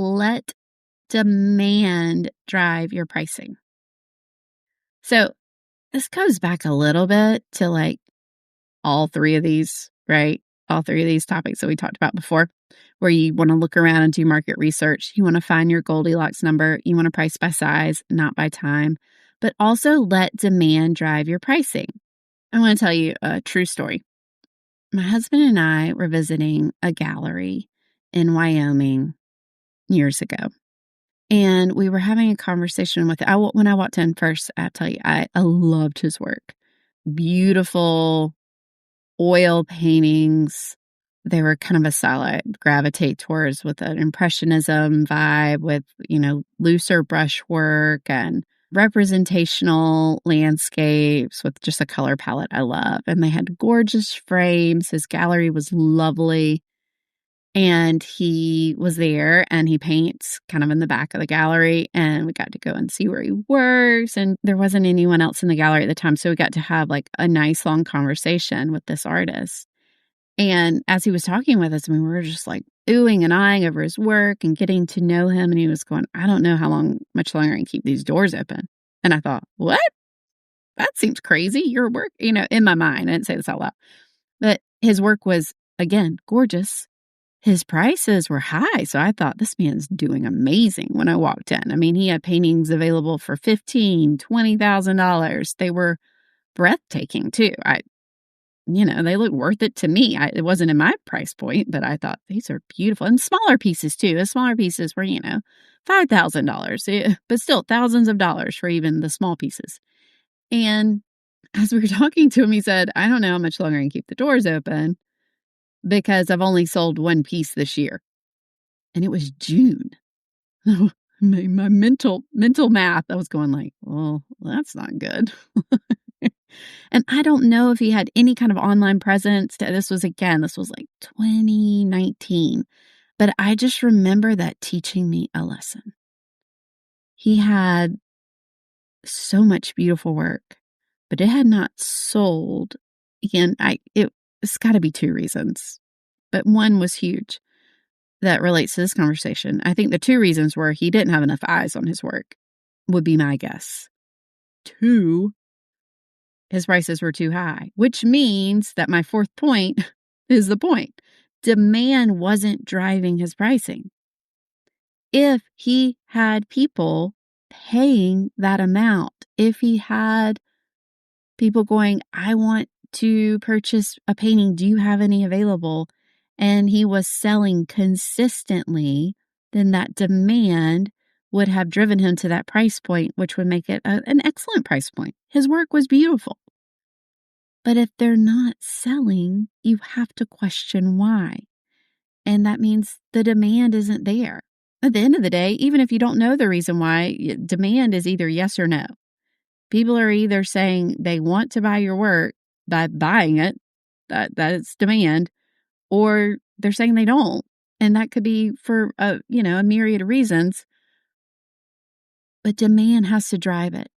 let demand drive your pricing. So this goes back a little bit to like all three of these, right? All three of these topics that we talked about before, where you want to look around and do market research. You want to find your Goldilocks number. You want to price by size, not by time, but also let demand drive your pricing. I want to tell you a true story. My husband and I were visiting a gallery in Wyoming years ago. And we were having a conversation with, when I walked in first, I tell you, I loved his work. Beautiful oil paintings. They were kind of a style I gravitate towards, with an impressionism vibe, with, looser brushwork and representational landscapes with just a color palette I love. And they had gorgeous frames. His gallery was lovely. And he was there, and he paints kind of in the back of the gallery, and we got to go and see where he works. And there wasn't anyone else in the gallery at the time, so we got to have like a nice long conversation with this artist. And as he was talking with us, we were just like oohing and eyeing over his work and getting to know him. And he was going, I don't know much longer I can keep these doors open. And I thought, what? That seems crazy. Your work, in my mind, I didn't say this out loud, but his work was, again, gorgeous. His prices were high, so I thought, this man's doing amazing when I walked in. I mean, he had paintings available for $15,000, $20,000. They were breathtaking, too. They look worth it to me. It wasn't in my price point, but I thought, these are beautiful. And smaller pieces, too. The smaller pieces were, $5,000, but still thousands of dollars for even the small pieces. And as we were talking to him, he said, I don't know how much longer I can keep the doors open, because I've only sold one piece this year. And it was June. My mental math, I was going like, well, that's not good. And I don't know if he had any kind of online presence. This was like 2019. But I just remember that teaching me a lesson. He had so much beautiful work, but it had not sold. And it's got to be two reasons. But one was huge that relates to this conversation. I think the two reasons were he didn't have enough eyes on his work, would be my guess. 2, his prices were too high, which means that my fourth point is the point. Demand wasn't driving his pricing. If he had people paying that amount, if he had people going, I want to purchase a painting, do you have any available? And he was selling consistently, then that demand would have driven him to that price point, which would make it an excellent price point. His work was beautiful. But if they're not selling, you have to question why. And that means the demand isn't there. At the end of the day, even if you don't know the reason why, demand is either yes or no. People are either saying they want to buy your work by buying it, that is demand, or they're saying they don't. And that could be for a myriad of reasons. But demand has to drive it.